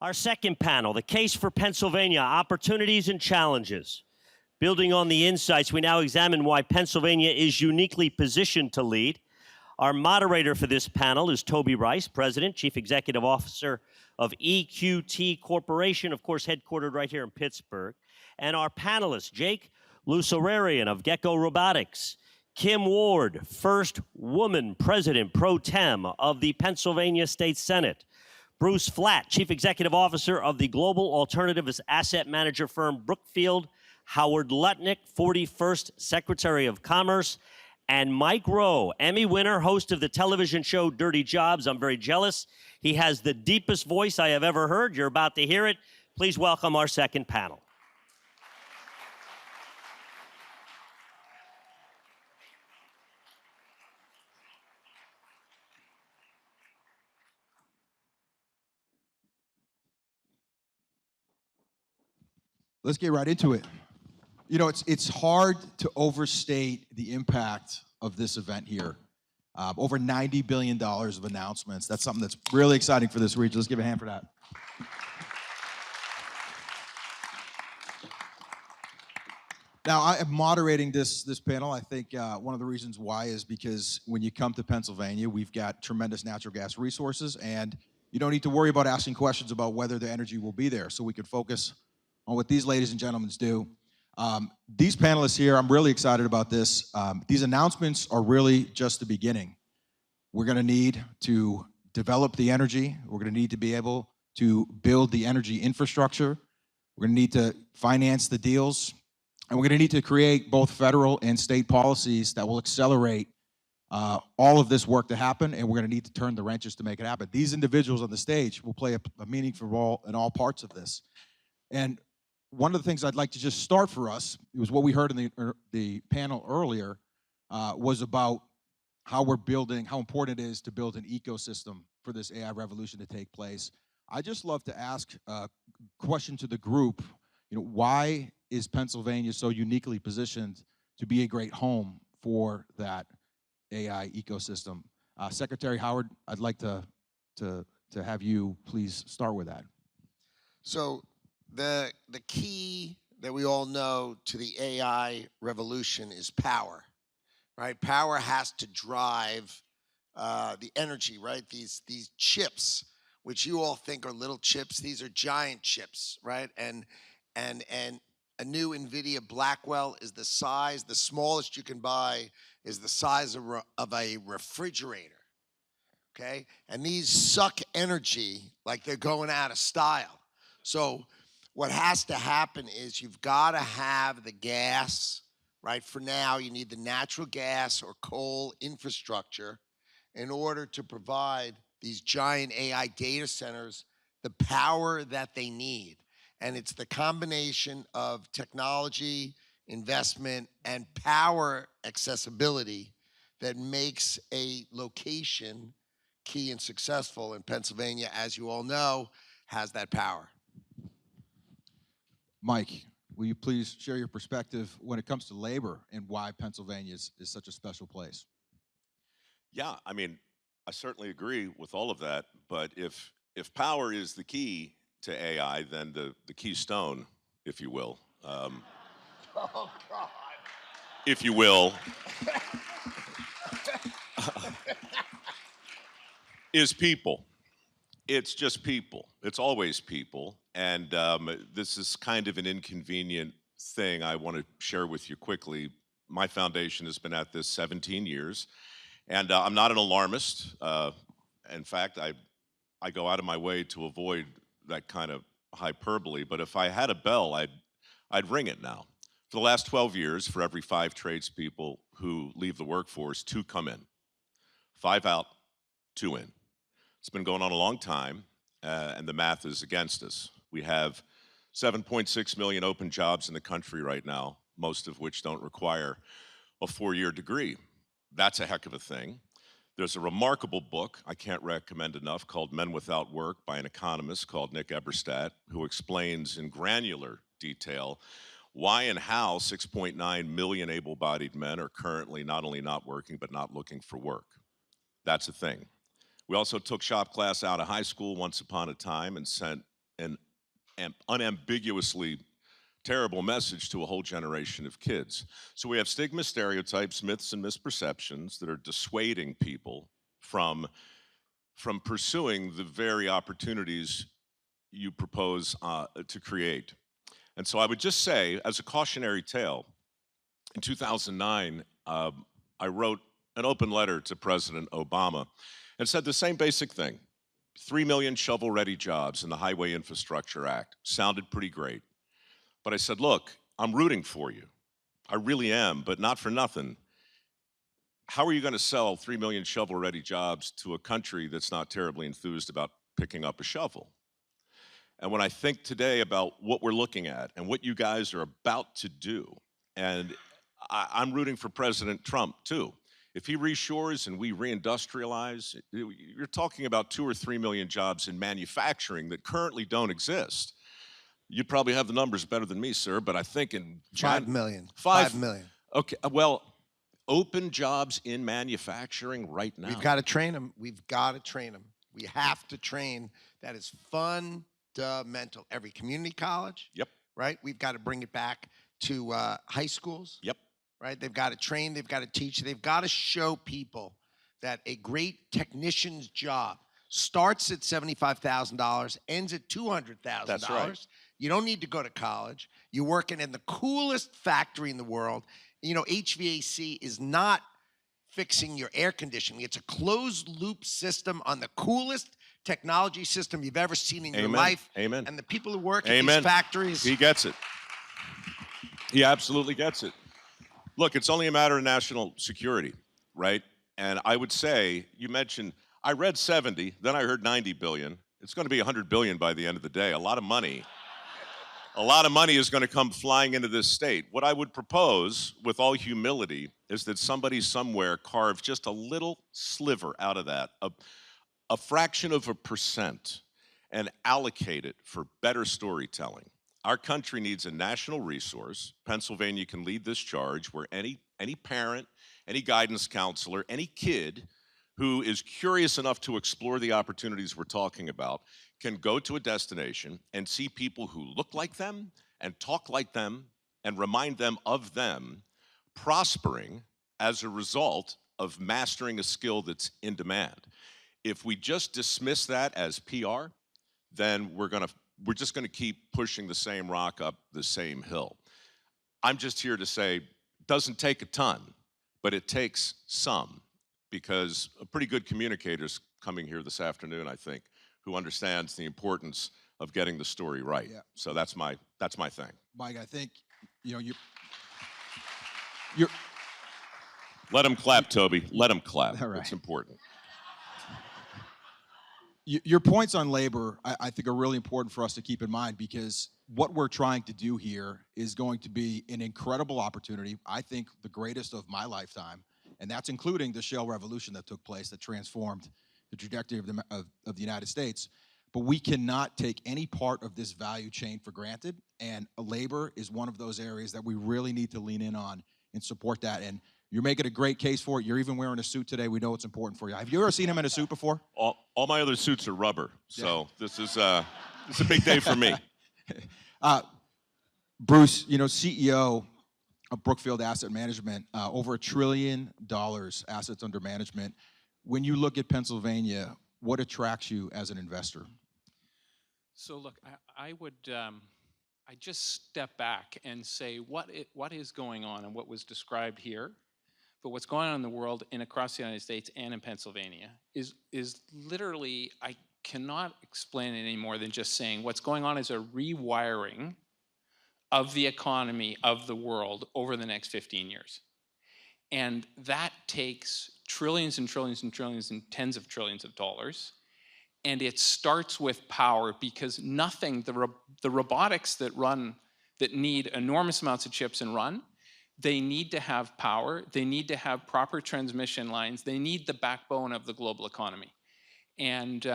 Our second panel, the case for Pennsylvania, opportunities and challenges. Building on the insights, we now examine why Pennsylvania is uniquely positioned to lead. Our moderator for this panel is Toby Rice, President, Chief Executive Officer of EQT Corporation, of course, headquartered right here in Pittsburgh. And our panelists, Jake Lucerarian of Gecko Robotics, Kim Ward, first woman president pro tem of the Pennsylvania State Senate, Bruce Flatt, Chief Executive Officer of the global alternative asset manager firm Brookfield, Howard Lutnick, 41st Secretary of Commerce, and Mike Rowe, Emmy winner, host of the television show Dirty Jobs. I'm very jealous. He has the deepest voice I have ever heard. You're about to hear it. Please welcome our second panel. Let's get right into it. You know, it's hard to overstate the impact of this event here. Over $90 billion of announcements. That's something that's really exciting for this region. Let's give a hand for that. Now, I am moderating this panel. I think one of the reasons why is because when you come to Pennsylvania, we've got tremendous natural gas resources, and you don't need to worry about asking questions about whether the energy will be there. So we can focus on what these ladies and gentlemen do. These panelists here, I'm really excited about this. These announcements are really just the beginning. We're gonna need to develop the energy. We're gonna need to be able to build the energy infrastructure. We're gonna need to finance the deals. And we're gonna need to create both federal and state policies that will accelerate all of this work to happen, and we're gonna need to turn the wrenches to make it happen. These individuals on the stage will play a meaningful role in all parts of this. And one of the things I'd like to just start for us, it was what we heard in the panel earlier, was about how we're building, how important it is to build an ecosystem for this AI revolution to take place. I just love to ask a question to the group, you know, why is Pennsylvania so uniquely positioned to be a great home for that AI ecosystem? Secretary Howard, I'd like to have you please start with that. So the key that we all know to the AI revolution is power, right? Power has to drive the energy, right? These chips, which you all think are little chips, these are giant chips, right? And a new NVIDIA Blackwell is the size, the smallest you can buy is the size of a refrigerator, okay? And these suck energy like they're going out of style. So what has to happen is you've got to have the gas, right? For now, you need the natural gas or coal infrastructure in order to provide these giant AI data centers the power that they need. And it's the combination of technology, investment, and power accessibility that makes a location key and successful. And Pennsylvania, as you all know, has that power. Mike, will you please share your perspective when it comes to labor and why Pennsylvania is such a special place? Yeah, I mean, I certainly agree with all of that, but if power is the key to AI, then the keystone, if you will, Oh, God. if you will, is people. It's just people. It's always people. And this is kind of an inconvenient thing I want to share with you quickly. My foundation has been at this 17 years, and I'm not an alarmist. In fact, I go out of my way to avoid that kind of hyperbole, but if I had a bell, I'd ring it now. For the last 12 years, for every 5 tradespeople who leave the workforce, 2 come in. 5 out, 2 in. It's been going on a long time, and the math is against us. We have 7.6 million open jobs in the country right now, most of which don't require a 4-year degree. That's a heck of a thing. There's a remarkable book I can't recommend enough called Men Without Work by an economist called Nick Eberstadt, who explains in granular detail why and how 6.9 million able-bodied men are currently not only not working, but not looking for work. That's a thing. We also took shop class out of high school once upon a time and sent an unambiguously terrible message to a whole generation of kids. So we have stigma, stereotypes, myths, and misperceptions that are dissuading people from pursuing the very opportunities you propose to create. And so I would just say, as a cautionary tale, in 2009, I wrote an open letter to President Obama and said the same basic thing. 3 million shovel-ready jobs in the Highway Infrastructure Act sounded pretty great. But I said, look, I'm rooting for you. I really am, but not for nothing. How are you going to sell 3 million shovel-ready jobs to a country that's not terribly enthused about picking up a shovel? And when I think today about what we're looking at and what you guys are about to do, and I'm rooting for President Trump too. If he reshores and we reindustrialize, you're talking about 2 or 3 million jobs in manufacturing that currently don't exist. You'd probably have the numbers better than me, sir, but I think in 5 million. 5 million. Okay, well, open jobs in manufacturing right now. We've got to train them. We've got to train them. We have to train. That is fundamental. Every community college. Yep. Right? We've got to bring it back to high schools. Yep. Right? They've got to train. They've got to teach. They've got to show people that a great technician's job starts at $75,000, ends at $200,000. That's right. You don't need to go to college. You're working in the coolest factory in the world. You know, HVAC is not fixing your air conditioning. It's a closed loop system on the coolest technology system you've ever seen in your life. Amen. And the people who work in these factories. He gets it. He absolutely gets it. Look, it's only a matter of national security, right? And I would say, you mentioned, I read 70, then I heard 90 billion. It's going to be 100 billion by the end of the day. A lot of money. A lot of money is going to come flying into this state. What I would propose, with all humility, is that somebody somewhere carve just a little sliver out of that, a fraction of a percent, and allocate it for better storytelling. Our country needs a national resource. Pennsylvania can lead this charge where any parent, any guidance counselor, any kid who is curious enough to explore the opportunities we're talking about can go to a destination and see people who look like them and talk like them and remind them of them prospering as a result of mastering a skill that's in demand. If we just dismiss that as PR, then we're just going to keep pushing the same rock up the same hill. I'm just here to say, it doesn't take a ton, but it takes some, because a pretty good communicator's coming here this afternoon, I think, who understands the importance of getting the story right. Yeah. So that's my thing. Mike, I think, you know, you're Let him clap, Toby. Let him clap. All right. It's important. Your points on labor, I think, are really important for us to keep in mind, because what we're trying to do here is going to be an incredible opportunity, I think the greatest of my lifetime, and that's including the shale revolution that took place that transformed the trajectory of the United States. But we cannot take any part of this value chain for granted, and labor is one of those areas that we really need to lean in on and support that. And you're making a great case for it. You're even wearing a suit today. We know it's important for you. Have you ever seen him in a suit before? All my other suits are rubber, so this is a big day for me. Bruce, you know, CEO of Brookfield Asset Management, over $1 trillion assets under management. When you look at Pennsylvania, what attracts you as an investor? So look, I would I just step back and say what is going on and what was described here, but what's going on in the world and across the United States and in Pennsylvania is literally, I cannot explain it any more than just saying what's going on is a rewiring of the economy of the world over the next 15 years. And that takes trillions and trillions and trillions and tens of trillions of dollars. And it starts with power, because nothing, the robotics that need enormous amounts of chips and run, they need to have power, they need to have proper transmission lines, they need the backbone of the global economy. And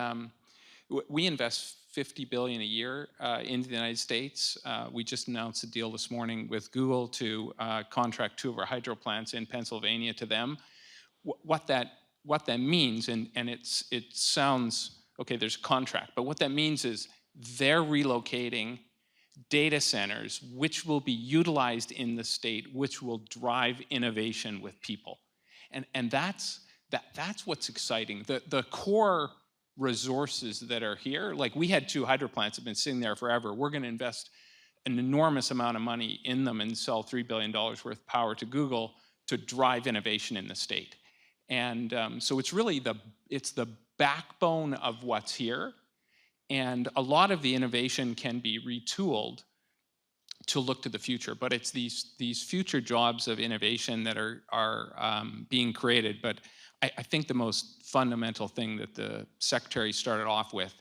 we invest $50 billion a year into the United States. We just announced a deal this morning with Google to contract 2 of our hydro plants in Pennsylvania to them. What that means, and it sounds, okay, there's a contract, but what that means is they're relocating data centers, which will be utilized in the state, which will drive innovation with people. And that's what's exciting. The core resources that are here, like we had 2 hydro plants that have been sitting there forever. We're going to invest an enormous amount of money in them and sell $3 billion worth of power to Google to drive innovation in the state. And so it's really it's the backbone of what's here. And a lot of the innovation can be retooled to look to the future, but it's these future jobs of innovation that are being created. But I think the most fundamental thing that the Secretary started off with,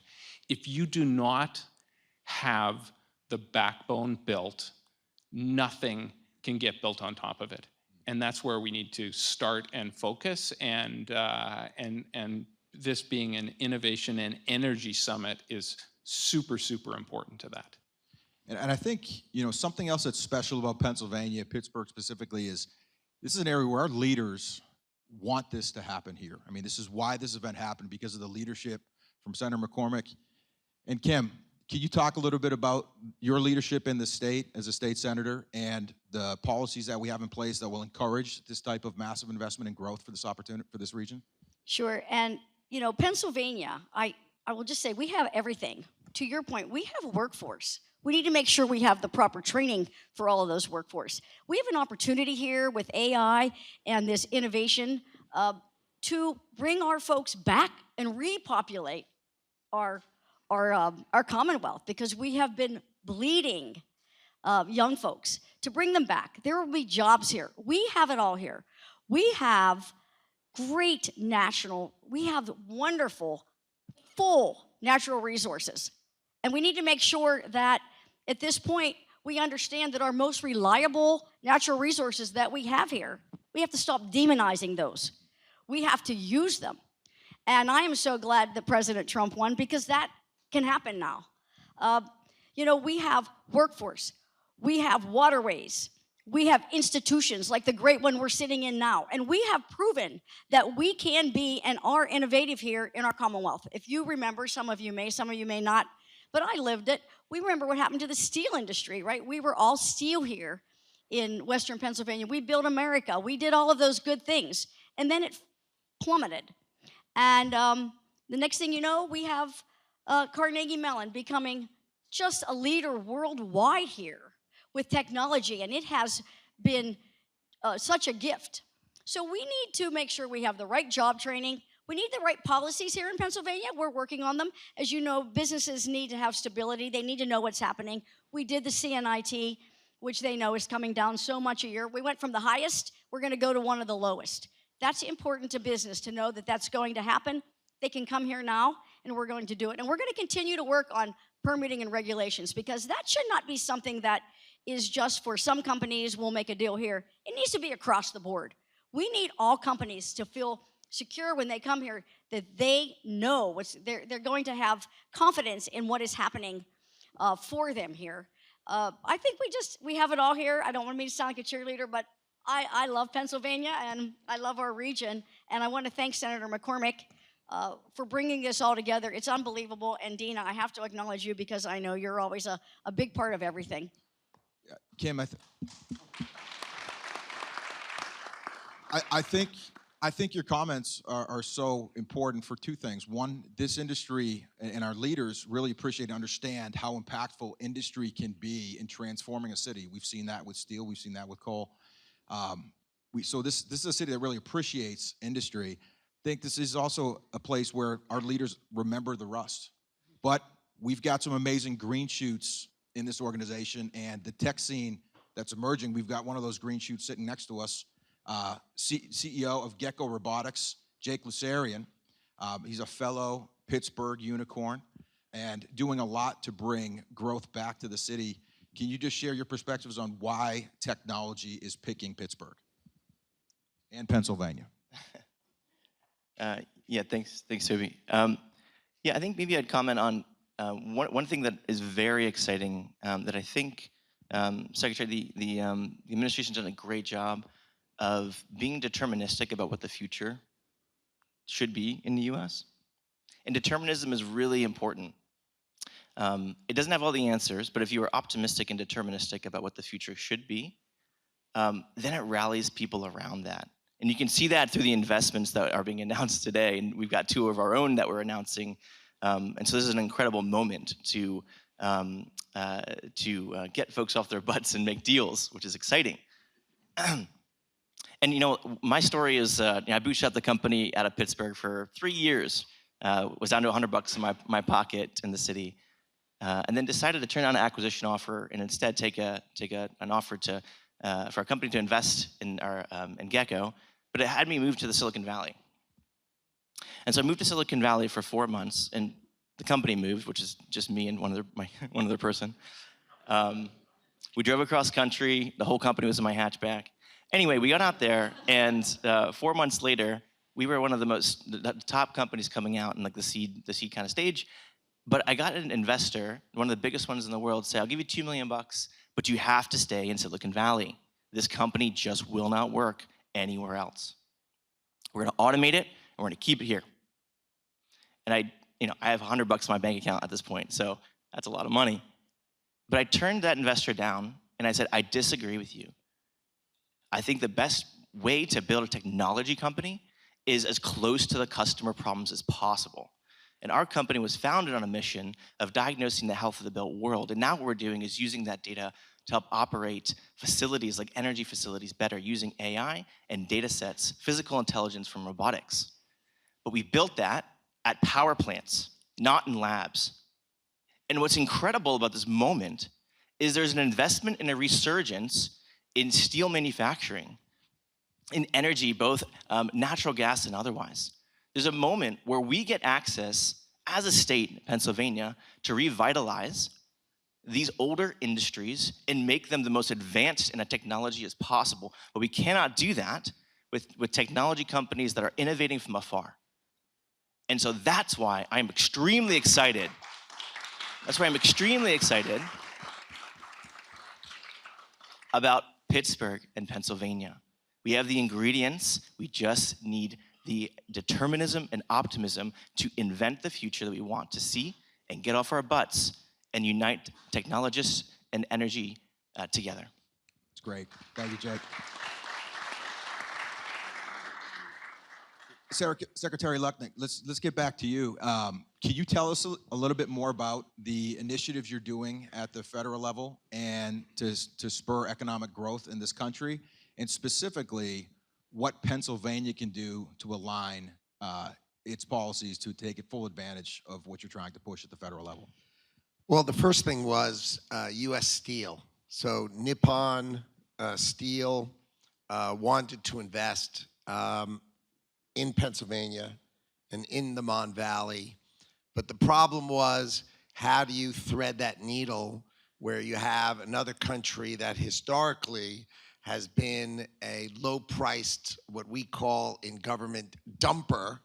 if you do not have the backbone built, nothing can get built on top of it. And that's where we need to start and focus, and this being an innovation and energy summit is super, super important to that. And I think, something else that's special about Pennsylvania, Pittsburgh specifically, is this is an area where our leaders want this to happen here. I mean, this is why this event happened, because of the leadership from Senator McCormick. And Kim, can you talk a little bit about your leadership in the state as a state senator and the policies that we have in place that will encourage this type of massive investment and growth for this opportunity, for this region? Sure. And, Pennsylvania, I will just say we have everything. To your point, we have a workforce. We need to make sure we have the proper training for all of those workforce. We have an opportunity here with AI and this innovation to bring our folks back and repopulate our Commonwealth, because we have been bleeding young folks to bring them back. There will be jobs here. We have it all here. We have great we have wonderful, full natural resources. And we need to make sure that at this point, we understand that our most reliable natural resources that we have here, we have to stop demonizing those. We have to use them. And I am so glad that President Trump won, because that can happen now. We have workforce, we have waterways, we have institutions like the great one we're sitting in now. And we have proven that we can be and are innovative here in our Commonwealth. If you remember, some of you may not, but I lived it. We remember what happened to the steel industry, right? We were all steel here in Western Pennsylvania. We built America. We did all of those good things. And then it plummeted. And the next thing you know, we have Carnegie Mellon becoming just a leader worldwide here with technology. And it has been such a gift. So we need to make sure we have the right job training. We need the right policies here in Pennsylvania. We're working on them. As you know, businesses need to have stability. They need to know what's happening. We did the CNIT, which they know is coming down so much a year. We went from the highest, we're going to go to one of the lowest. That's important to business to know that that's going to happen. They can come here now, and we're going to do it. And we're going to continue to work on permitting and regulations, because that should not be something that is just for some companies. We'll make a deal here. It needs to be across the board. We need all companies to feel secure when they come here, that they know they're going to have confidence in what is happening for them here. I think we have it all here. I don't want me to sound like a cheerleader, but I love Pennsylvania and I love our region. And I want to thank Senator McCormick for bringing this all together. It's unbelievable. And Dina, I have to acknowledge you, because I know you're always a big part of everything. Kim, I think your comments are so important for 2 things. One, this industry and our leaders really appreciate and understand how impactful industry can be in transforming a city. We've seen that with steel. We've seen that with coal. So this is a city that really appreciates industry. I think this is also a place where our leaders remember the rust. But we've got some amazing green shoots in this organization, and the tech scene that's emerging, we've got one of those green shoots sitting next to us. CEO of Gecko Robotics, Jake Lucerian. He's a fellow Pittsburgh unicorn and doing a lot to bring growth back to the city. Can you just share your perspectives on why technology is picking Pittsburgh and Pennsylvania? Yeah, thanks, Toby. Yeah, I think maybe I'd comment on one thing that is very exciting that I think, Secretary, the administration's done a great job of being deterministic about what the future should be in the U.S. And determinism is really important. It doesn't have all the answers, but if you are optimistic and deterministic about what the future should be, then it rallies people around that. And you can see that through the investments that are being announced today. And we've got 2 of our own that we're announcing. And so this is an incredible moment to get folks off their butts and make deals, which is exciting. And you know, my story is, I bootstrapped the company out of Pittsburgh for 3 years. Was down to $100 in my pocket in the city, and then decided to turn down an acquisition offer and instead take an offer for a company to invest in Gecko. But it had me move to the Silicon Valley. And so I moved to Silicon Valley for 4 months, and the company moved, which is just me and one other person. We drove across country. The whole company was in my hatchback. Anyway, we got out there, and 4 months later, we were one of the top companies coming out in like the seed kind of stage. But I got an investor, one of the biggest ones in the world, say, "I'll give you $2 million, but you have to stay in Silicon Valley. This company just will not work anywhere else. We're going to automate it, and we're going to keep it here." And I have $100 in my bank account at this point, so that's a lot of money. But I turned that investor down, and I said, "I disagree with you. I think the best way to build a technology company is as close to the customer problems as possible." And our company was founded on a mission of diagnosing the health of the built world. And now what we're doing is using that data to help operate facilities like energy facilities better using AI and data sets, physical intelligence from robotics. But we built that at power plants, not in labs. And what's incredible about this moment is there's an investment and a resurgence in steel manufacturing, in energy, both natural gas and otherwise. There's a moment where we get access as a state, Pennsylvania, to revitalize these older industries and make them the most advanced in a technology as possible. But we cannot do that with technology companies that are innovating from afar. And so that's why I'm extremely excited. About Pittsburgh and Pennsylvania. We have the ingredients, we just need the determinism and optimism to invent the future that we want to see and get off our butts and unite technologists and energy together. It's great. Thank you, Jake. Secretary Lucknick, let's get back to you. Can you tell us a little bit more about the initiatives you're doing at the federal level and to spur economic growth in this country, and specifically what Pennsylvania can do to align its policies to take full advantage of what you're trying to push at the federal level? Well, the first thing was U.S. Steel. So Nippon Steel wanted to invest in Pennsylvania and in the Mon Valley. But the problem was, how do you thread that needle where you have another country that historically has been a low-priced, what we call in government, dumper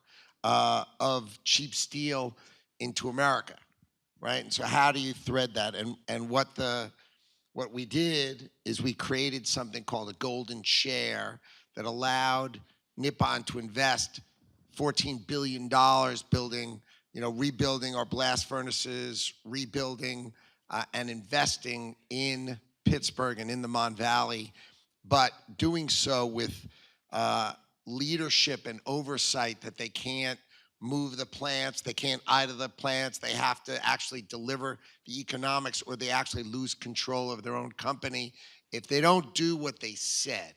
of cheap steel into America, right? And so how do you thread that? And what we did is we created something called a golden share that allowed Nippon to invest $14 billion building, rebuilding our blast furnaces, rebuilding and investing in Pittsburgh and in the Mon Valley, but doing so with leadership and oversight that they can't move the plants, they can't idle the plants, they have to actually deliver the economics or they actually lose control of their own company if they don't do what they said.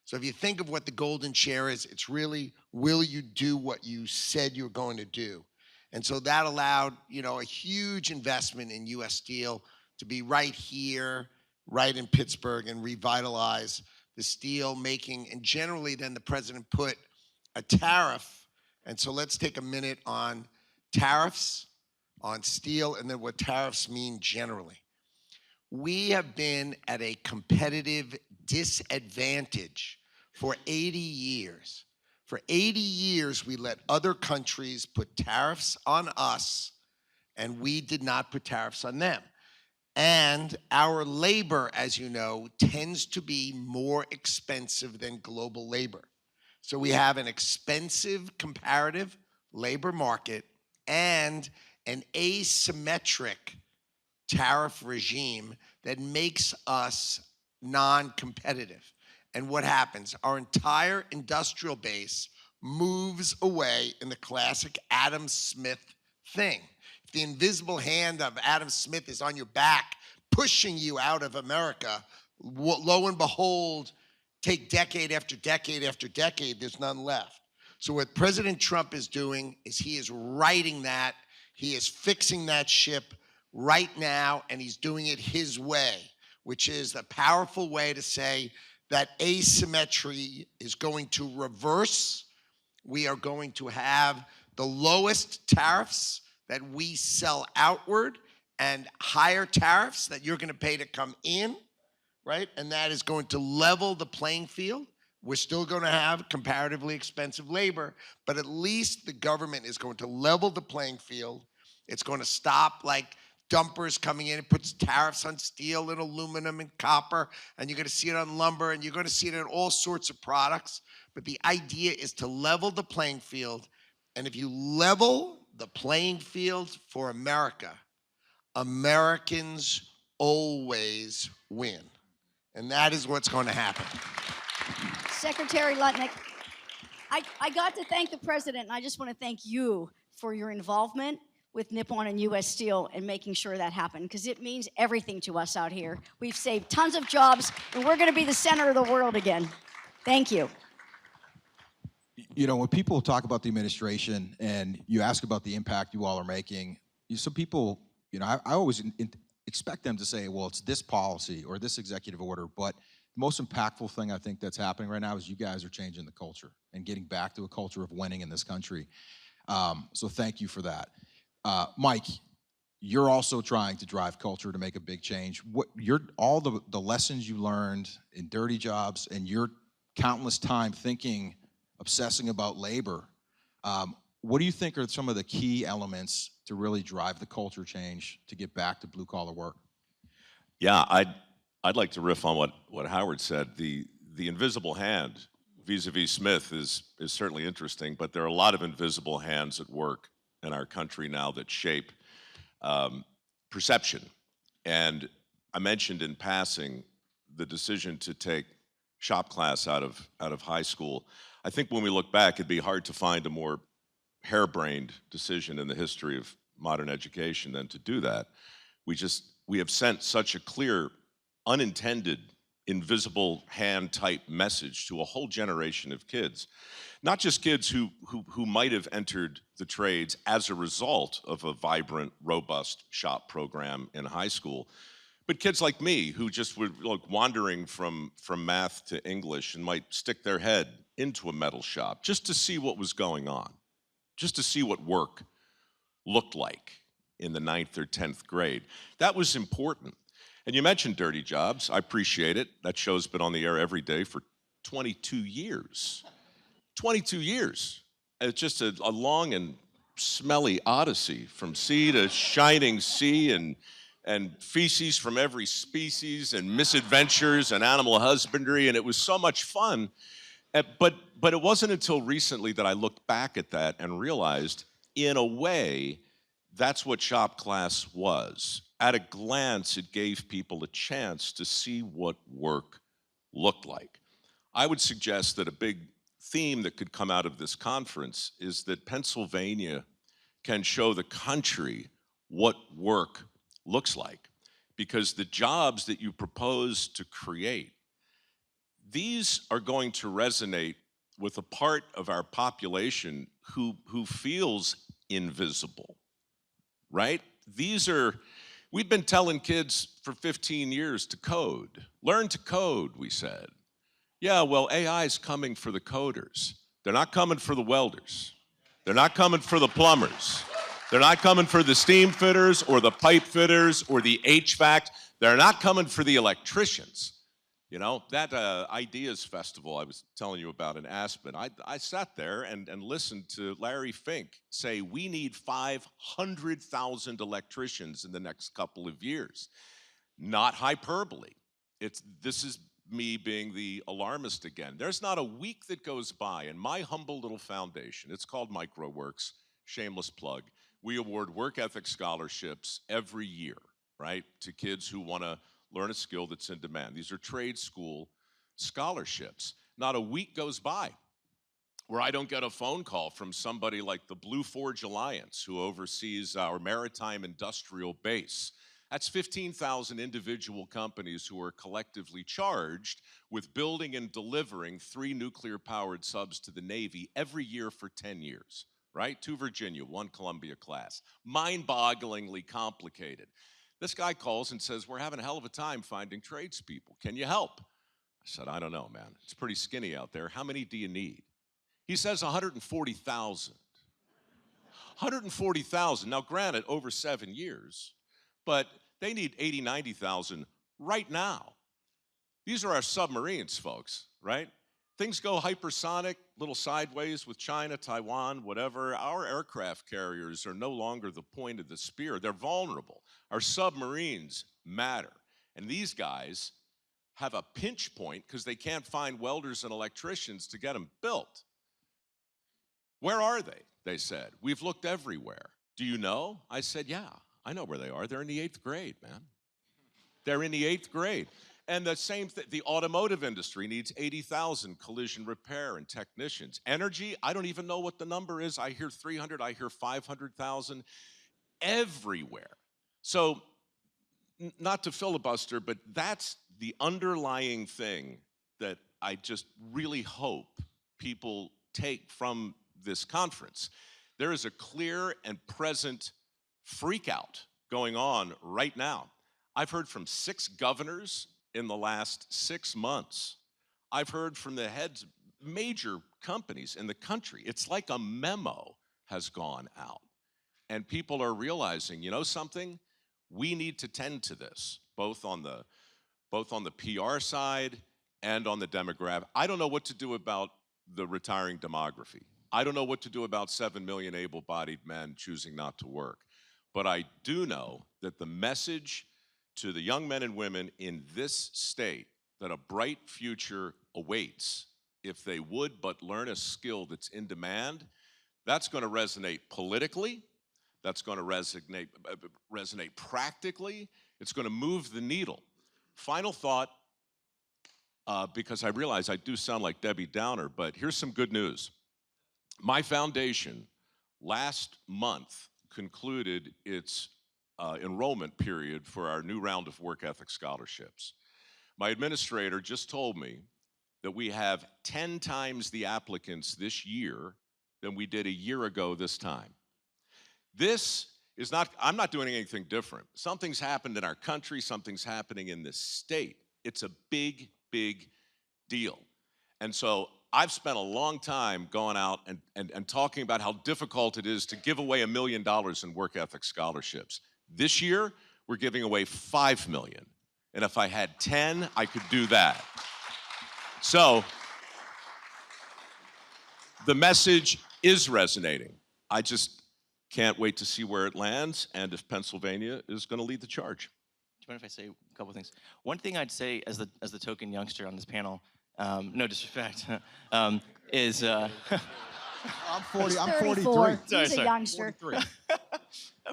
So if you think of what the golden share is, it's really, will you do what you said you're going to do? And so that allowed, a huge investment in U.S. Steel to be right here, right in Pittsburgh, and revitalize the steel making. And generally then the president put a tariff. And so let's take a minute on tariffs, on steel, and then what tariffs mean generally. We have been at a competitive disadvantage for 80 years. For 80 years, we let other countries put tariffs on us, and we did not put tariffs on them. And our labor, as you know, tends to be more expensive than global labor. So we have an expensive comparative labor market, and an asymmetric tariff regime that makes us non-competitive. And what happens? Our entire industrial base moves away in the classic Adam Smith thing. If the invisible hand of Adam Smith is on your back, pushing you out of America, lo and behold, take decade after decade after decade, there's none left. So what President Trump is doing is he is righting that. He is fixing that ship right now, and he's doing it his way, which is the powerful way to say that asymmetry is going to reverse. We are going to have the lowest tariffs that we sell outward and higher tariffs that you're going to pay to come in, right? And that is going to level the playing field. We're still going to have comparatively expensive labor, but at least the government is going to level the playing field. It's going to stop like dumpers coming in. It puts tariffs on steel and aluminum and copper, and you're going to see it on lumber, and you're going to see it in all sorts of products. But the idea is to level the playing field. And if you level the playing field for America, Americans always win. And that is what's going to happen. Secretary Lutnick, I got to thank the president, and I just want to thank you for your involvement with Nippon and U.S. Steel and making sure that happened, because it means everything to us out here. We've saved tons of jobs, and we're going to be the center of the world again. Thank you. You know, when people talk about the administration and you ask about the impact you all are making, some people, you know, I always expect them to say, well, it's this policy or this executive order, but the most impactful thing I think that's happening right now is you guys are changing the culture and getting back to a culture of winning in this country. So thank you for that. Mike, you're also trying to drive culture to make a big change. All the lessons you learned in Dirty Jobs and your countless time thinking, obsessing about labor, what do you think are some of the key elements to really drive the culture change to get back to blue-collar work? Yeah, I'd like to riff on what Howard said. The invisible hand vis-a-vis Smith is certainly interesting, but there are a lot of invisible hands at work in our country now that shape perception. And I mentioned in passing the decision to take shop class out of high school. I think when we look back, it'd be hard to find a more harebrained decision in the history of modern education than to do that. We have sent such a clear, unintended, invisible hand type message to a whole generation of kids. Not just kids who might have entered the trades as a result of a vibrant, robust shop program in high school, but kids like me who just were like wandering from math to English and might stick their head into a metal shop just to see what was going on, just to see what work looked like in the 9th or 10th grade. That was important. And you mentioned Dirty Jobs. I appreciate it. That show's been on the air every day for 22 years. 22 years. It's just a long and smelly odyssey from sea to shining sea and feces from every species and misadventures and animal husbandry, and it was so much fun. But it wasn't until recently that I looked back at that and realized, in a way, that's what shop class was. At a glance, it gave people a chance to see what work looked like. I would suggest that a big theme that could come out of this conference is that Pennsylvania can show the country what work looks like, because the jobs that you propose to create, these are going to resonate with a part of our population who feels invisible, right? We've been telling kids for 15 years to code. Learn to code, we said. Yeah, well, AI is coming for the coders. They're not coming for the welders. They're not coming for the plumbers. They're not coming for the steam fitters or the pipe fitters or the HVAC. They're not coming for the electricians. You know, that Ideas Festival I was telling you about in Aspen, I sat there and listened to Larry Fink say, we need 500,000 electricians in the next couple of years. Not hyperbole. This is me being the alarmist again. There's not a week that goes by in my humble little foundation, it's called MicroWorks, shameless plug, we award work ethic scholarships every year, right, to kids who want to learn a skill that's in demand. These are trade school scholarships. Not a week goes by where I don't get a phone call from somebody like the Blue Forge Alliance, who oversees our maritime industrial base. That's 15,000 individual companies who are collectively charged with building and delivering 3 nuclear-powered subs to the Navy every year for 10 years, right? 2 Virginia, 1 Columbia class. Mind-bogglingly complicated. This guy calls and says, we're having a hell of a time finding tradespeople. Can you help? I said, I don't know, man. It's pretty skinny out there. How many do you need? He says 140,000. 140,000. Now, granted, over 7 years, but they need 80, 90,000 right now. These are our submarines, folks, right? Things go hypersonic, little sideways with China, Taiwan, whatever. Our aircraft carriers are no longer the point of the spear. They're vulnerable. Our submarines matter. And these guys have a pinch point because they can't find welders and electricians to get them built. Where are they? They said. We've looked everywhere. Do you know? I said, yeah, I know where they are. They're in the 8th grade, man. They're in the 8th grade. And the same thing, the automotive industry needs 80,000 collision repair and technicians. Energy, I don't even know what the number is. I hear 300, I hear 500,000 everywhere. So, not to filibuster, but that's the underlying thing that I just really hope people take from this conference. There is a clear and present freakout going on right now. I've heard from 6 governors in the last 6 months. I've heard from the heads of major companies in the country. It's like a memo has gone out. And people are realizing, you know something? We need to tend to this, both on the PR side and on the demographic. I don't know what to do about the retiring demography. I don't know what to do about 7 million able-bodied men choosing not to work. But I do know that the message to the young men and women in this state that a bright future awaits if they would but learn a skill that's in demand, that's going to resonate politically, that's going to resonate practically, it's going to move the needle. Final thought, because I realize I do sound like Debbie Downer, but here's some good news. My foundation last month concluded its enrollment period for our new round of work ethic scholarships. My administrator just told me that we have 10 times the applicants this year than we did a year ago this time. This is not, I'm not doing anything different. Something's happened in our country, something's happening in this state. It's a big, big deal. And so I've spent a long time going out and talking about how difficult it is to give away $1 million in work ethic scholarships. This year, we're giving away $5 million. And if I had 10, I could do that. So the message is resonating. I just can't wait to see where it lands and if Pennsylvania is going to lead the charge. Do you mind if I say a couple things? One thing I'd say as the token youngster on this panel, no disrespect, is I'm 40. I'm 43. 34. Sorry, He's a sorry. youngster.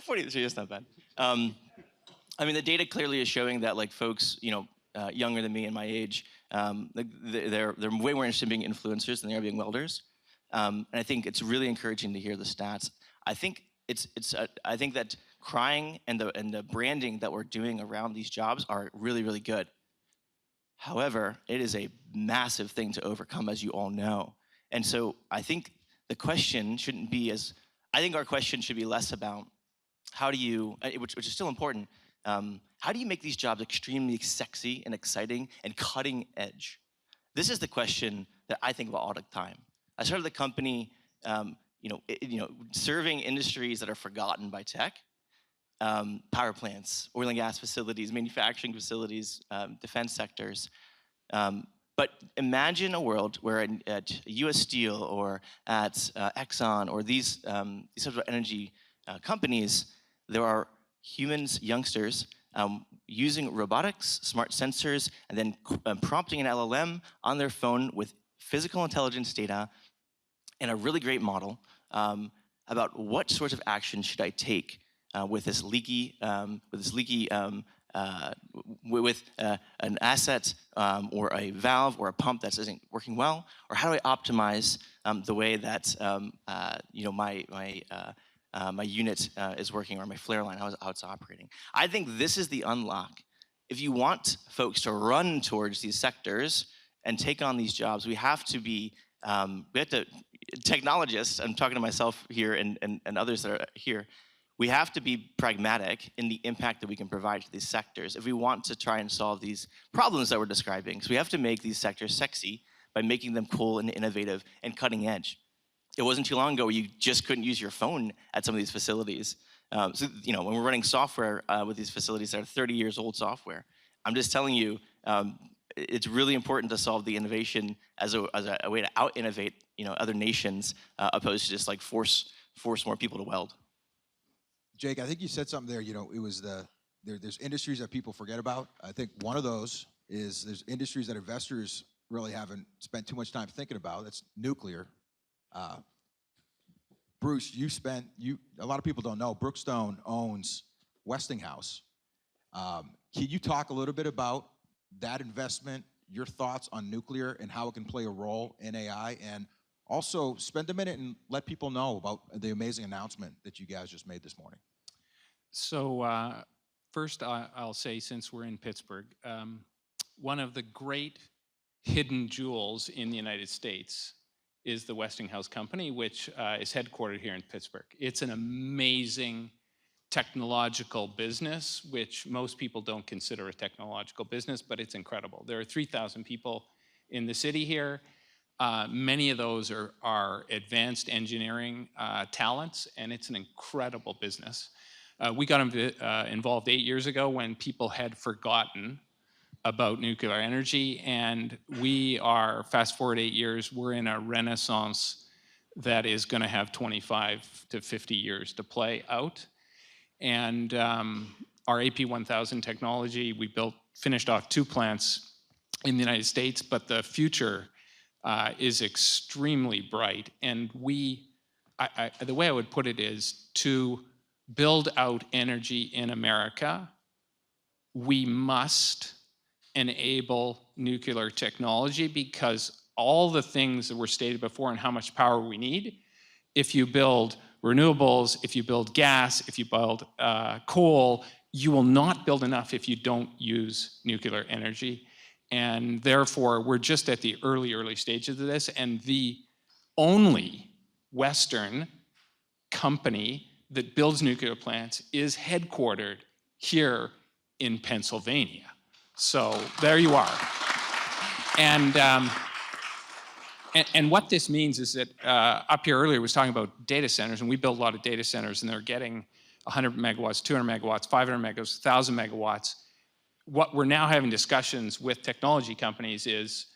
43, that's not bad. I mean, the data clearly is showing that like folks, younger than me and my age, they're way more interested in being influencers than they are being welders. And I think it's really encouraging to hear the stats. I think I think that crying and the branding that we're doing around these jobs are really, really good. However, it is a massive thing to overcome, as you all know. And so I think the question shouldn't be I think our question should be less about how do you, which is still important, how do you make these jobs extremely sexy and exciting and cutting edge? This is the question that I think about all the time. I started the company, serving industries that are forgotten by tech, power plants, oil and gas facilities, manufacturing facilities, defense sectors. But imagine a world where at US Steel or at Exxon or these sorts of energy companies, there are humans, youngsters, using robotics, smart sensors, and then prompting an LLM on their phone with physical intelligence data and a really great model about what sorts of action should I take with this leaky, with an asset or a valve or a pump that isn't working well, or how do I optimize the way that my unit is working, or my flare line, how it's operating. I think this is the unlock. If you want folks to run towards these sectors and take on these jobs, we have to be, technologists, I'm talking to myself here and others that are here, we have to be pragmatic in the impact that we can provide to these sectors if we want to try and solve these problems that we're describing. So we have to make these sectors sexy by making them cool and innovative and cutting edge. It wasn't too long ago where you just couldn't use your phone at some of these facilities. So, when we're running software with these facilities that are 30 years old software, I'm just telling you, it's really important to solve the innovation as a way to out-innovate, other nations, opposed to just like force more people to weld. Jake, I think you said something there. It was there's industries that people forget about. I think one of those is there's industries that investors really haven't spent too much time thinking about. That's nuclear. Bruce, a lot of people don't know, Brookstone owns Westinghouse. Can you talk a little bit about that investment, your thoughts on nuclear and how it can play a role in AI, and also spend a minute and let people know about the amazing announcement that you guys just made this morning? So first I'll say, since we're in Pittsburgh, one of the great hidden jewels in the United States is the Westinghouse Company, which is headquartered here in Pittsburgh. It's an amazing technological business, which most people don't consider a technological business, but it's incredible. There are 3,000 people in the city here. Many of those are advanced engineering talents, and it's an incredible business. We got involved 8 years ago when people had forgotten about nuclear energy, and we are, fast forward 8 years, we're in a renaissance that is going to have 25 to 50 years to play out. And our AP1000 technology, we finished off 2 plants in the United States, but the future is extremely bright. And the way I would put it is, to build out energy in America, we must enable nuclear technology, because all the things that were stated before and how much power we need, if you build renewables, if you build gas, if you build coal, you will not build enough if you don't use nuclear energy. And therefore, we're just at the early stages of this, and the only Western company that builds nuclear plants is headquartered here in Pennsylvania. So there you are. And what this means is that up here earlier was talking about data centers, and we build a lot of data centers, and they're getting 100 megawatts, 200 megawatts, 500 megawatts, 1,000 megawatts. What we're now having discussions with technology companies is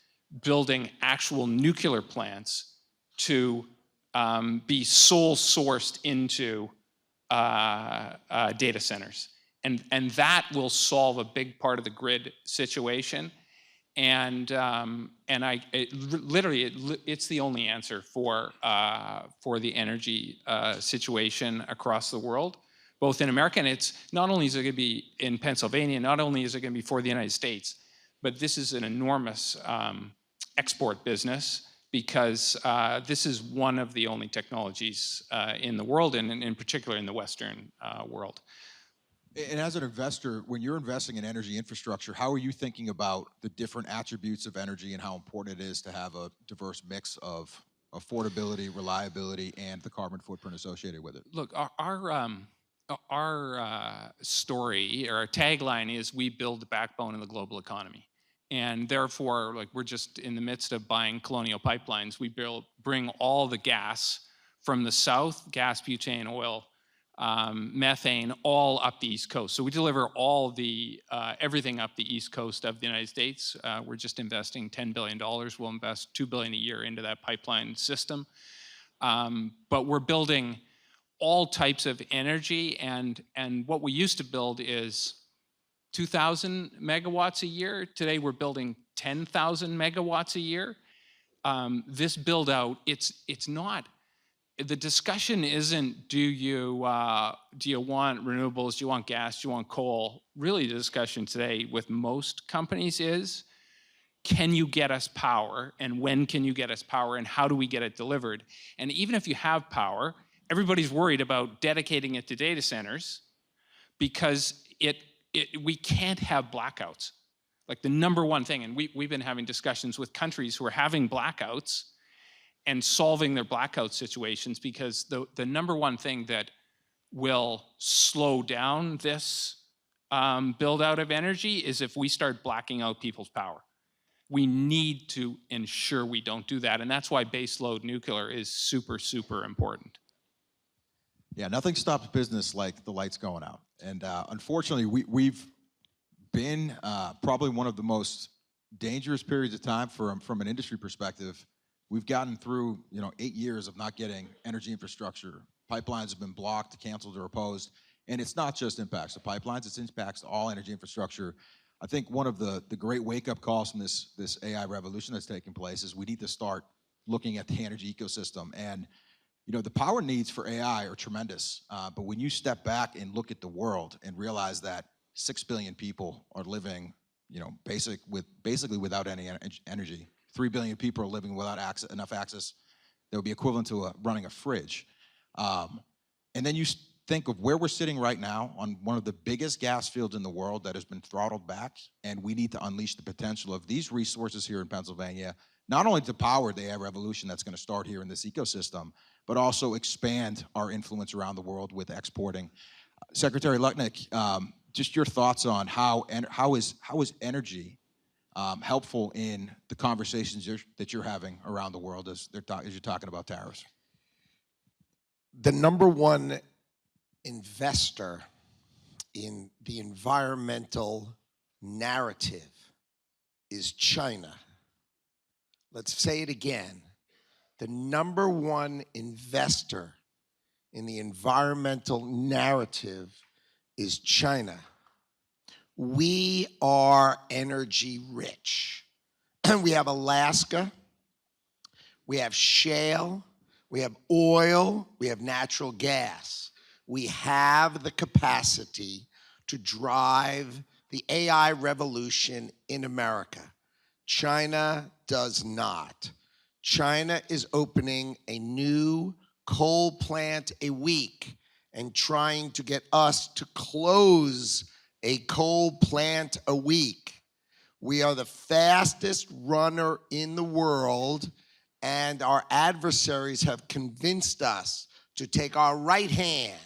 building actual nuclear plants to be sole sourced into data centers. And that will solve a big part of the grid situation. And it's the only answer for the energy situation across the world, both in America, and it's not only is it going to be in Pennsylvania, not only is it going to be for the United States, but this is an enormous export business, because this is one of the only technologies in the world, and in particular in the Western world. And as an investor, when you're investing in energy infrastructure, how are you thinking about the different attributes of energy and how important it is to have a diverse mix of affordability, reliability, and the carbon footprint associated with it? Look, our story, or our tagline is, we build the backbone of the global economy. And therefore, like, we're just in the midst of buying Colonial Pipelines. We bring all the gas from the south, gas, butane, oil, methane, all up the East Coast. So we deliver all the everything up the East Coast of the United States. We're just investing $10 billion. We'll invest $2 billion a year into that pipeline system. But we're building all types of energy, and what we used to build is 2,000 megawatts a year. Today we're building 10,000 megawatts a year. This build out, it's not the discussion isn't do you want renewables, do you want gas, do you want coal? Really, the discussion today with most companies is, can you get us power, and when can you get us power, and how do we get it delivered? And even if you have power, everybody's worried about dedicating it to data centers because we can't have blackouts. Like the number one thing, and we've been having discussions with countries who are having blackouts and solving their blackout situations, because the number one thing that will slow down this build out of energy is if we start blacking out people's power. We need to ensure we don't do that, and that's why baseload nuclear is super, super important. Yeah, nothing stops business like the lights going out. And unfortunately, we've been probably one of the most dangerous periods of time from an industry perspective. We've gotten through 8 years of not getting energy infrastructure. Pipelines have been blocked, canceled, or opposed. And it's not just impacts the pipelines, it's impacts all energy infrastructure. I think one of the great wake-up calls from this AI revolution that's taking place is we need to start looking at the energy ecosystem. And the power needs for AI are tremendous, but when you step back and look at the world and realize that 6 billion people are living, basically without any energy, 3 billion people are living without enough access that would be equivalent to running a fridge. And then you think of where we're sitting right now on one of the biggest gas fields in the world that has been throttled back, and we need to unleash the potential of these resources here in Pennsylvania, not only to power the AI revolution that's going to start here in this ecosystem, but also expand our influence around the world with exporting. Secretary Lutnick, just your thoughts on how is energy helpful in the conversations that you're having around the world as you're talking about tariffs? The number one investor in the environmental narrative is China. Let's say it again. The number one investor in the environmental narrative is China. We are energy rich. We have Alaska, we have shale, we have oil, we have natural gas. We have the capacity to drive the AI revolution in America. China does not. China is opening a new coal plant a week and trying to get us to close a coal plant a week. We are the fastest runner in the world, and our adversaries have convinced us to take our right hand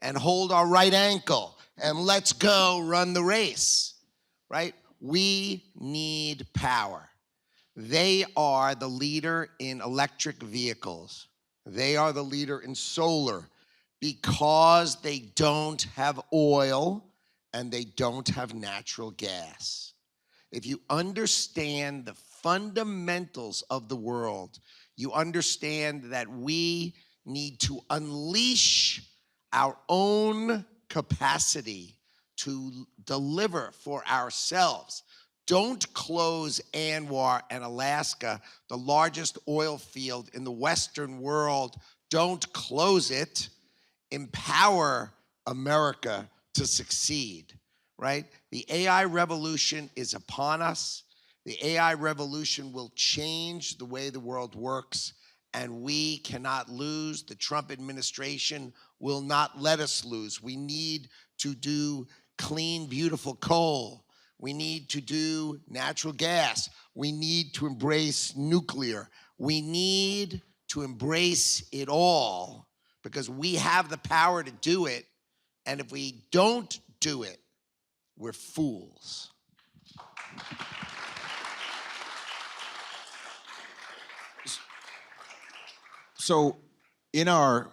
and hold our right ankle and let's go run the race, right? We need power. They are the leader in electric vehicles. They are the leader in solar because they don't have oil and they don't have natural gas. If you understand the fundamentals of the world, you understand that we need to unleash our own capacity to deliver for ourselves. Don't close ANWR and Alaska, the largest oil field in the Western world. Don't close it. Empower America to succeed, right? The AI revolution is upon us. The AI revolution will change the way the world works, and we cannot lose. The Trump administration will not let us lose. We need to do clean, beautiful coal. We need to do natural gas. We need to embrace nuclear. We need to embrace it all because we have the power to do it. And if we don't do it, we're fools. So in our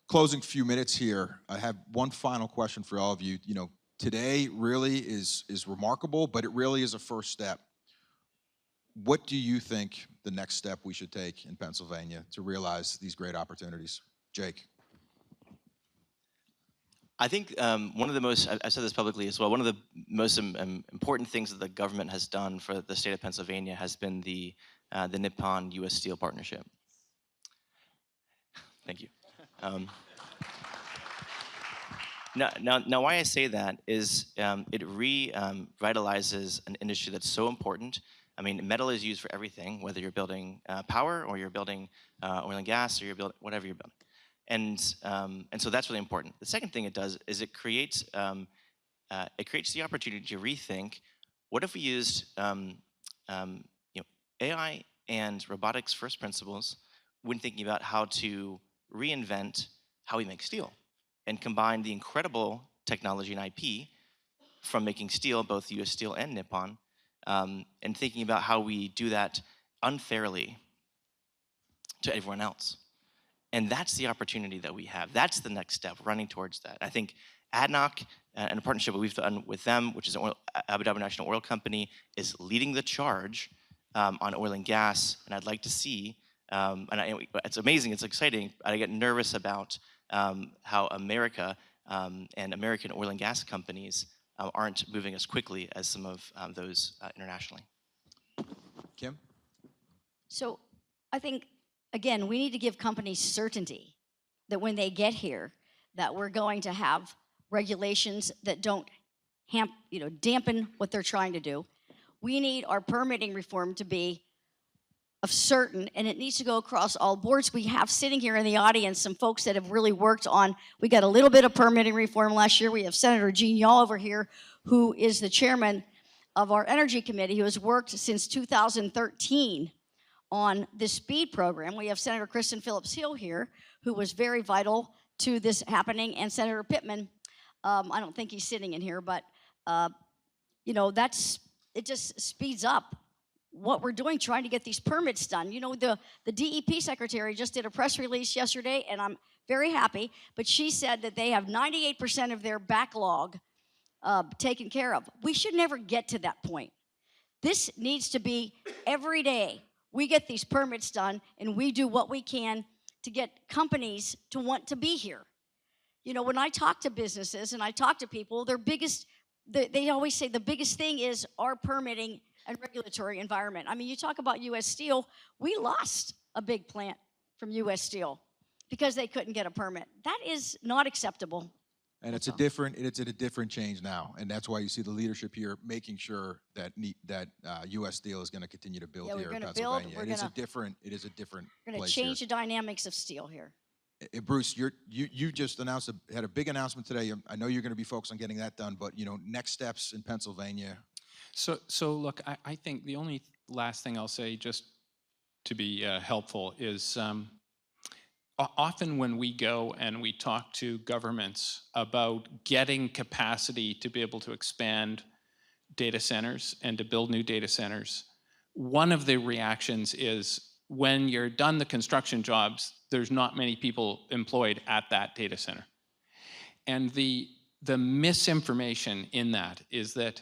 closing few minutes here, I have one final question for all of you. Today really is remarkable, but it really is a first step. What do you think the next step we should take in Pennsylvania to realize these great opportunities? Jake. I think one of the most, I've said this publicly as well, one of the most important things that the government has done for the state of Pennsylvania has been the Nippon U.S. Steel partnership. Thank you. Now, why I say that is it revitalizes an industry that's so important. I mean, metal is used for everything, whether you're building power or you're building oil and gas or you're building whatever you're building. And so that's really important. The second thing it does is it creates the opportunity to rethink, what if we used AI and robotics first principles when thinking about how to reinvent how we make steel and combine the incredible technology and IP from making steel, both US Steel and Nippon, and thinking about how we do that unfairly to everyone else. And that's the opportunity that we have. That's the next step, running towards that. I think ADNOC and a partnership that we've done with them, which is Abu Dhabi National Oil Company, is leading the charge on oil and gas. And I'd like to see, it's amazing, it's exciting, but I get nervous about how America and American oil and gas companies aren't moving as quickly as some of those internationally. Kim? So I think, again, we need to give companies certainty that when they get here, that we're going to have regulations that don't dampen what they're trying to do. We need our permitting reform to be of certain, and it needs to go across all boards. We have sitting here in the audience some folks that have really worked on, we got a little bit of permitting reform last year. We have Senator Gene Yaw over here, who is the chairman of our Energy Committee, who has worked since 2013 on this SPEED program. We have Senator Kristen Phillips-Hill here, who was very vital to this happening, and Senator Pittman. I don't think he's sitting in here, but it just speeds up what we're doing, trying to get these permits done. The DEP secretary just did a press release yesterday, and I'm very happy, but she said that they have 98% of their backlog taken care of. We should never get to that point. This needs to be every day. We get these permits done, and we do what we can to get companies to want to be here. When I talk to businesses and I talk to people, they always say the biggest thing is our permitting and regulatory environment. I mean, you talk about US Steel, we lost a big plant from US Steel because they couldn't get a permit. That is not acceptable. And it's a different change now, and that's why you see the leadership here making sure that U.S. Steel is going to continue to build here in Pennsylvania. It is a different We're going to place change here. the dynamics of steel here. Bruce, you just had a big announcement today. I know you're going to be focused on getting that done, but next steps in Pennsylvania. So look, I think the only last thing I'll say, just to be helpful, is often when we go and we talk to governments about getting capacity to be able to expand data centers and to build new data centers, one of the reactions is when you're done the construction jobs, there's not many people employed at that data center. And the misinformation in that is that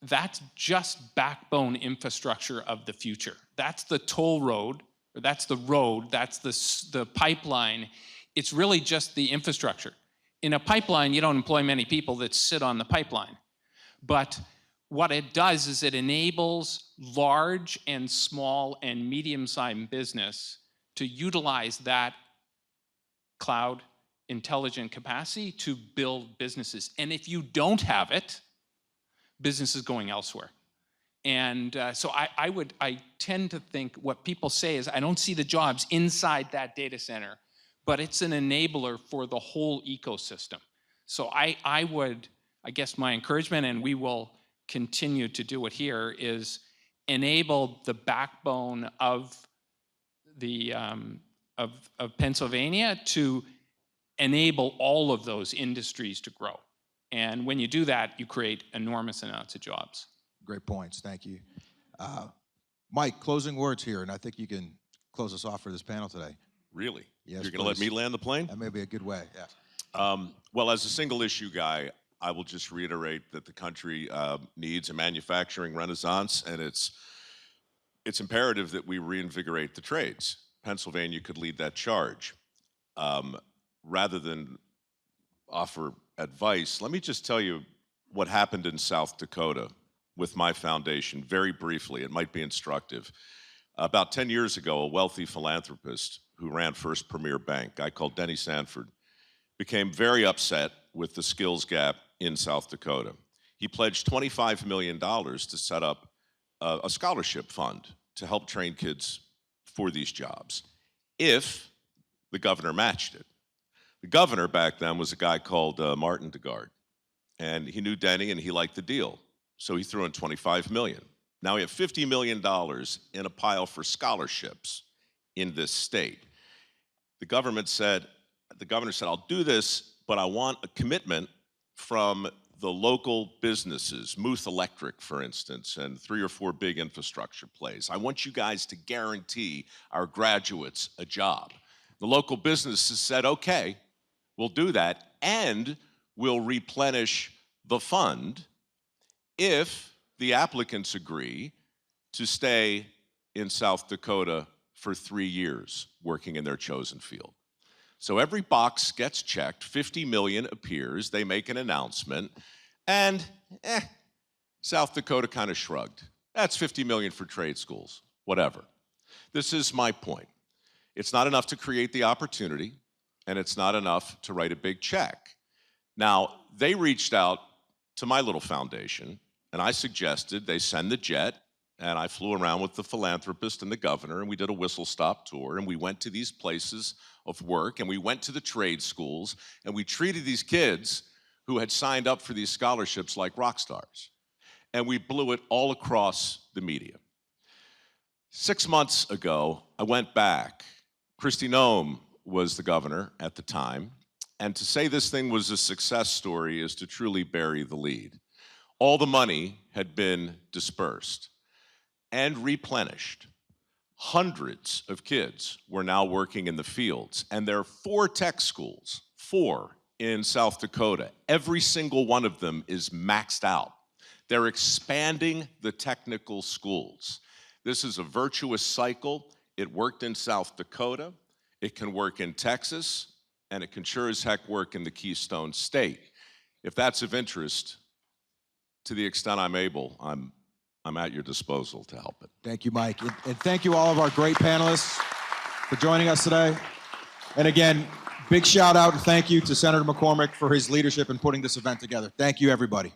that's just backbone infrastructure of the future. That's the toll road, or that's the road, that's the pipeline. It's really just the infrastructure. In a pipeline, you don't employ many people that sit on the pipeline. But what it does is it enables large and small and medium-sized business to utilize that cloud intelligent capacity to build businesses. And if you don't have it, business is going elsewhere. And so I tend to think what people say is, I don't see the jobs inside that data center, but it's an enabler for the whole ecosystem. So I guess my encouragement, and we will continue to do it here, is enable the backbone of Pennsylvania to enable all of those industries to grow. And when you do that, you create enormous amounts of jobs. Great points. Thank you. Mike, closing words here, and I think you can close us off for this panel today. Really? Yes, You're going to let me land the plane? That may be a good way, yeah. Well, as a single issue guy, I will just reiterate that the country needs a manufacturing renaissance, and it's imperative that we reinvigorate the trades. Pennsylvania could lead that charge. Rather than offer advice, let me just tell you what happened in South Dakota with my foundation, very briefly. It might be instructive. About 10 years ago, a wealthy philanthropist who ran First Premier Bank, a guy called Denny Sanford, became very upset with the skills gap in South Dakota. He pledged $25 million to set up a scholarship fund to help train kids for these jobs, if the governor matched it. The governor back then was a guy called Martin DeGard, and he knew Denny and he liked the deal, so he threw in $25 million. Now we have $50 million in a pile for scholarships in this state. The governor said, I'll do this, but I want a commitment from the local businesses, Muth Electric, for instance, and 3 or 4 big infrastructure plays. I want you guys to guarantee our graduates a job. The local businesses said, okay, we'll do that, and we'll replenish the fund if the applicants agree to stay in South Dakota for 3 years working in their chosen field. So every box gets checked, 50 million appears, they make an announcement, and South Dakota kind of shrugged. That's 50 million for trade schools, whatever. This is my point. It's not enough to create the opportunity, and it's not enough to write a big check. Now, they reached out to my little foundation, and I suggested they send the jet, and I flew around with the philanthropist and the governor, and we did a whistle-stop tour, and we went to these places of work, and we went to the trade schools, and we treated these kids who had signed up for these scholarships like rock stars. And we blew it all across the media. 6 months ago, I went back. Kristi Noem was the governor at the time, and to say this thing was a success story is to truly bury the lead. All the money had been dispersed and replenished. Hundreds of kids were now working in the fields, and there are 4 tech schools, 4 in South Dakota. Every single one of them is maxed out. They're expanding the technical schools. This is a virtuous cycle. It worked in South Dakota, it can work in Texas, and it can sure as heck work in the Keystone State. If that's of interest, to the extent I'm able, I'm at your disposal to help it. Thank you, Mike. And thank you all of our great panelists for joining us today. And again, big shout out and thank you to Senator McCormick for his leadership in putting this event together. Thank you, everybody.